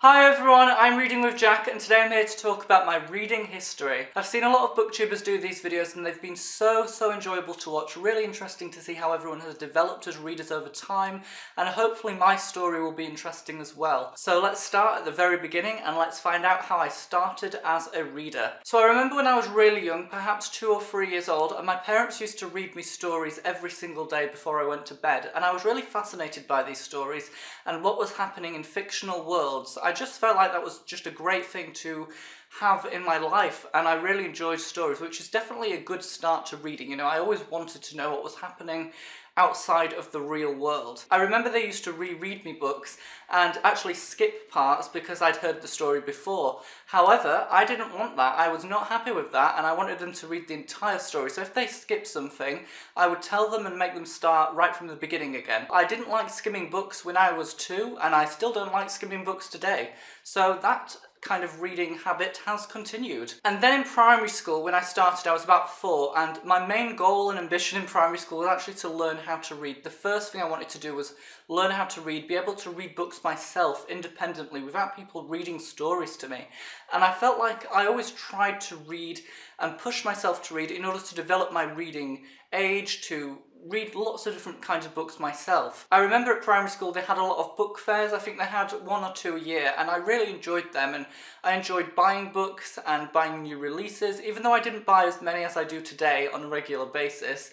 Hi everyone, I'm Reading with Jack and today I'm here to talk about my reading history. I've seen a lot of booktubers do these videos and they've been so enjoyable to watch, really interesting to see how everyone has developed as readers over time, and hopefully my story will be interesting as well. So let's start at the very beginning and let's find out how I started as a reader. So I remember when I was really young, perhaps 2 or 3 years old, and my parents used to read me stories every single day before I went to bed, and I was really fascinated by these stories and what was happening in fictional worlds. I just felt like that was just a great thing to have in my life, and I really enjoyed stories, which is definitely a good start to reading. You know, I always wanted to know what was happening outside of the real world. I remember they used to reread me books and actually skip parts because I'd heard the story before. However, I didn't want that. I was not happy with that, and I wanted them to read the entire story. So if they skipped something, I would tell them and make them start right from the beginning again. I didn't like skimming books when I was 2, and I still don't like skimming books today. So that kind of reading habit has continued. And then in primary school, when I started, I was about 4, and my main goal and ambition in primary school was actually to learn how to read. The first thing I wanted to do was learn how to read, be able to read books myself independently without people reading stories to me. And I felt like I always tried to read and push myself to read in order to develop my reading age, to read lots of different kinds of books myself. I remember at primary school they had a lot of book fairs. I think they had 1 or 2 a year, and I really enjoyed them, and I enjoyed buying books and buying new releases. Even though I didn't buy as many as I do today on a regular basis,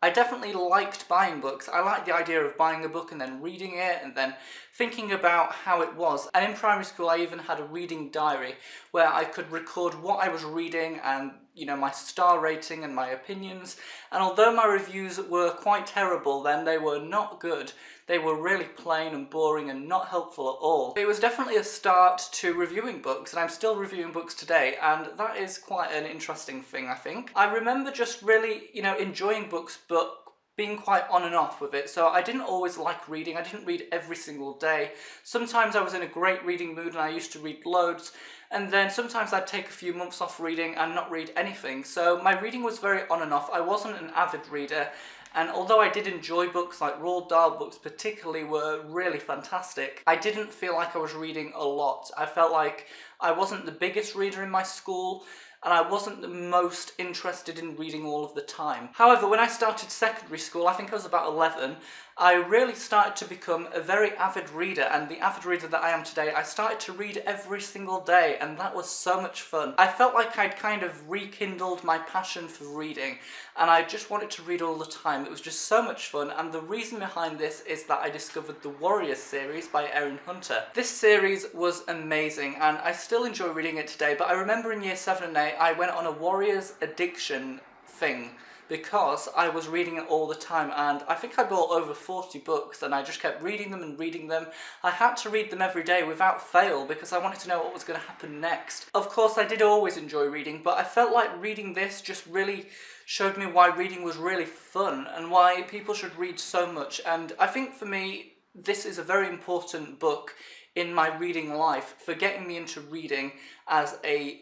I definitely liked buying books. I liked the idea of buying a book and then reading it and then thinking about how it was. And in primary school I even had a reading diary where I could record what I was reading and, you know, my star rating and my opinions. And although my reviews were quite terrible then, they were not good. They were really plain and boring and not helpful at all. It was definitely a start to reviewing books, and I'm still reviewing books today, and that is quite an interesting thing, I think. I remember just really, you know, enjoying books, but being quite on and off with it. So I didn't always like reading. I didn't read every single day. Sometimes I was in a great reading mood and I used to read loads, and then sometimes I'd take a few months off reading and not read anything. So my reading was very on and off. I wasn't an avid reader, and although I did enjoy books, like Roald Dahl books particularly were really fantastic, I didn't feel like I was reading a lot. I felt like I wasn't the biggest reader in my school, and I wasn't the most interested in reading all of the time. However, when I started secondary school, I think I was about 11, I really started to become a very avid reader, and the avid reader that I am today, I started to read every single day, and that was so much fun. I felt like I'd kind of rekindled my passion for reading, and I just wanted to read all the time. It was just so much fun, and the reason behind this is that I discovered the Warriors series by Erin Hunter. This series was amazing, and I still enjoy reading it today, but I remember in year 7 and 8, I went on a Warriors addiction thing, because I was reading it all the time, and I think I bought over 40 books and I just kept reading them and reading them. I had to read them every day without fail because I wanted to know what was going to happen next. Of course, I did always enjoy reading, but I felt like reading this just really showed me why reading was really fun and why people should read so much. And I think for me, this is a very important book in my reading life for getting me into reading as a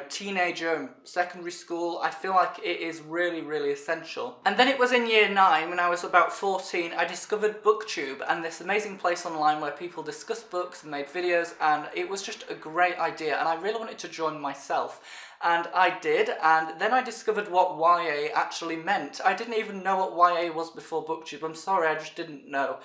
teenager in secondary school. I feel like it is really essential. And then it was in year 9, when I was about 14, I discovered BookTube, and this amazing place online where people discuss books and made videos, and it was just a great idea, and I really wanted to join myself. And I did, and then I discovered what YA actually meant. I didn't even know what YA was before BookTube. I'm sorry, I just didn't know.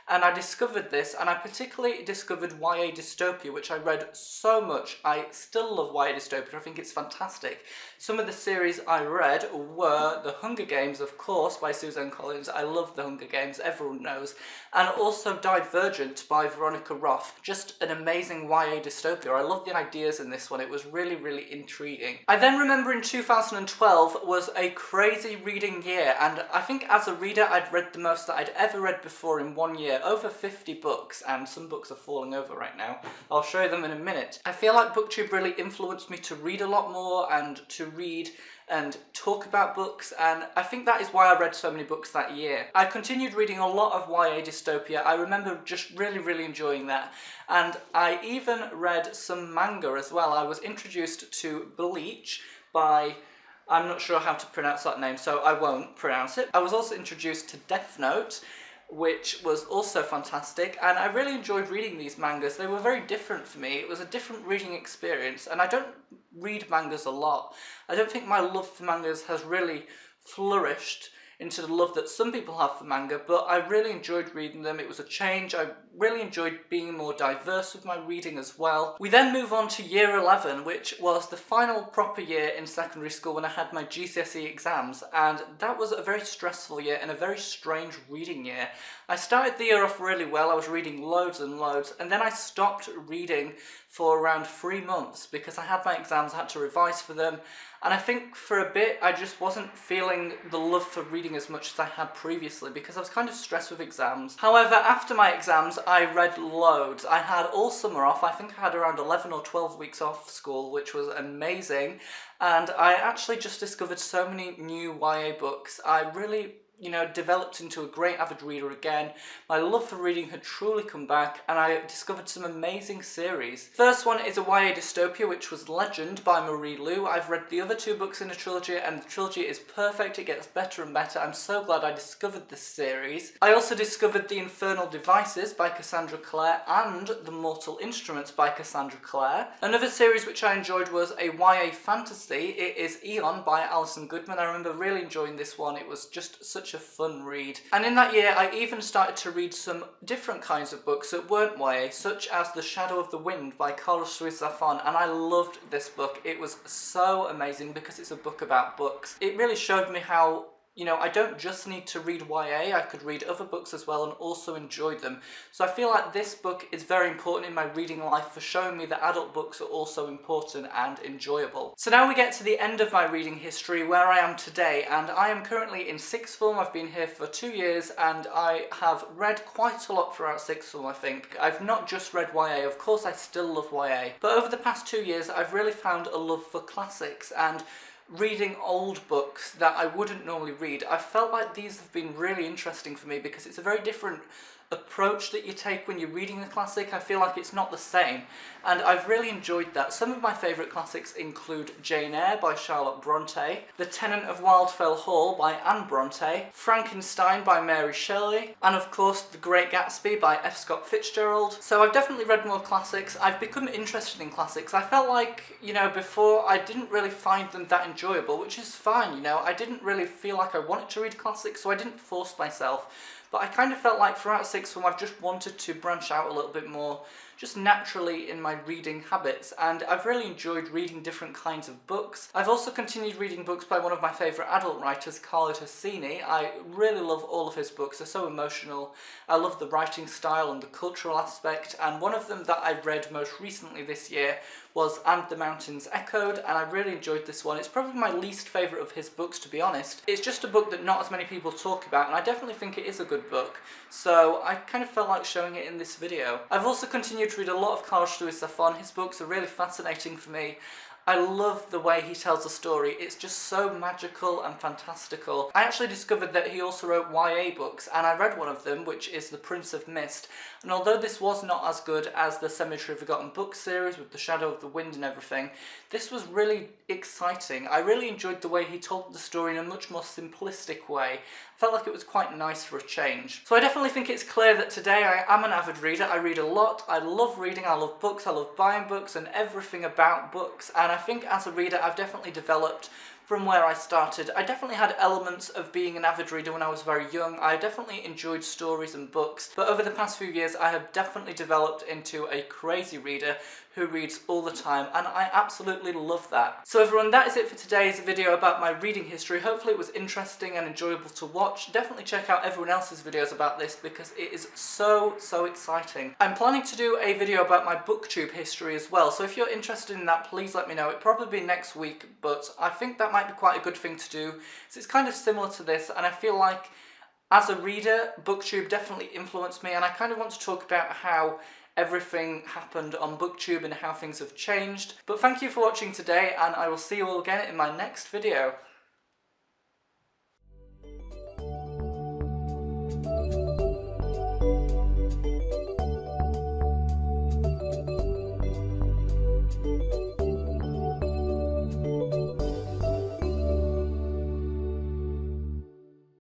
And I discovered this, and I particularly discovered YA dystopia, which I read so much. I still love YA dystopia. I think it's fantastic. Some of the series I read were The Hunger Games, of course, by Suzanne Collins. I love The Hunger Games, everyone knows. And also Divergent by Veronica Roth. Just an amazing YA dystopia. I love the ideas in this one. It was really intriguing. I then remember in 2012 was a crazy reading year, and I think as a reader I'd read the most that I'd ever read before in 1 year. Over 50 books, and some books are falling over right now. I'll show you them in a minute. I feel like BookTube really influenced me to read a lot more and to read and talk about books, and I think that is why I read so many books that year. I continued reading a lot of YA dystopia. I remember just really enjoying that, and I even read some manga as well. I was introduced to Bleach by, I'm not sure how to pronounce that name, so I won't pronounce it. I was also introduced to Death Note, which was also fantastic, and I really enjoyed reading these mangas. They were very different for me. It was a different reading experience, and I don't read mangas a lot. I don't think my love for mangas has really flourished into the love that some people have for manga, but I really enjoyed reading them. It was a change. I really enjoyed being more diverse with my reading as well. We then move on to year 11, which was the final proper year in secondary school when I had my GCSE exams, and that was a very stressful year and a very strange reading year. I started the year off really well. I was reading loads and loads, and then I stopped reading for around 3 months because I had my exams, I had to revise for them, and I think for a bit I just wasn't feeling the love for reading as much as I had previously because I was kind of stressed with exams. However, after my exams I read loads. I had all summer off. I think I had around 11 or 12 weeks off school, which was amazing, and I actually just discovered so many new YA books. I really developed into a great avid reader again. My love for reading had truly come back, and I discovered some amazing series. First one is a YA dystopia, which was Legend by Marie Lu. I've read the other 2 books in the trilogy, and the trilogy is perfect. It gets better and better. I'm so glad I discovered this series. I also discovered The Infernal Devices by Cassandra Clare and The Mortal Instruments by Cassandra Clare. Another series which I enjoyed was a YA fantasy. It is Eon by Alison Goodman. I remember really enjoying this one. It was just such a fun read. And in that year I even started to read some different kinds of books that weren't YA, such as The Shadow of the Wind by Carlos Ruiz Zafón, and I loved this book. It was so amazing because it's a book about books. It really showed me how I don't just need to read YA, I could read other books as well and also enjoy them. So I feel like this book is very important in my reading life for showing me that adult books are also important and enjoyable. So now we get to the end of my reading history, where I am today, and I am currently in 6th form. I've been here for 2 years and I have read quite a lot throughout 6th form, I think. I've not just read YA, of course I still love YA, but over the past 2 years I've really found a love for classics and reading old books that I wouldn't normally read. I felt like these have been really interesting for me because it's a very different approach that you take when you're reading a classic. I feel like it's not the same, and I've really enjoyed that. Some of my favourite classics include Jane Eyre by Charlotte Bronte, The Tenant of Wildfell Hall by Anne Bronte, Frankenstein by Mary Shelley, and of course The Great Gatsby by F. Scott Fitzgerald. So I've definitely read more classics. I've become interested in classics. I felt like, before I didn't really find them that enjoyable, which is fine, I didn't really feel like I wanted to read classics, so I didn't force myself. But I kind of felt like throughout 6th form I've just wanted to branch out a little bit more, just naturally in my reading habits, and I've really enjoyed reading different kinds of books. I've also continued reading books by one of my favourite adult writers, Carlo Tassini. I really love all of his books. They're so emotional. I love the writing style and the cultural aspect, and one of them that I read most recently this year was And the Mountains Echoed, and I really enjoyed this one. It's probably my least favourite of his books, to be honest. It's just a book that not as many people talk about, and I definitely think it is a good book, so I kind of felt like showing it in this video. I've also continued to read a lot of Carlos Ruiz Zafón. His books are really fascinating for me. I love the way he tells a story. It's just so magical and fantastical. I actually discovered that he also wrote YA books, and I read one of them, which is The Prince of Mist. And although this was not as good as the Cemetery of Forgotten Books series with The Shadow of the Wind and everything, this was really exciting. I really enjoyed the way he told the story in a much more simplistic way. I felt like it was quite nice for a change. So I definitely think it's clear that today I am an avid reader. I read a lot. I love reading. I love books. I love buying books and everything about books. And I think as a reader I've definitely developed from where I started. I definitely had elements of being an avid reader when I was very young. I definitely enjoyed stories and books, but over the past few years I have definitely developed into a crazy reader who reads all the time, and I absolutely love that. So everyone, that is it for today's video about my reading history. Hopefully it was interesting and enjoyable to watch. Definitely check out everyone else's videos about this because it is so exciting. I'm planning to do a video about my BookTube history as well, so if you're interested in that, please let me know. It'll probably be next week, but I think that might be quite a good thing to do. So it's kind of similar to this, and I feel like as a reader, BookTube definitely influenced me, and I kind of want to talk about how everything happened on BookTube and how things have changed. But thank you for watching today, and I will see you all again in my next video.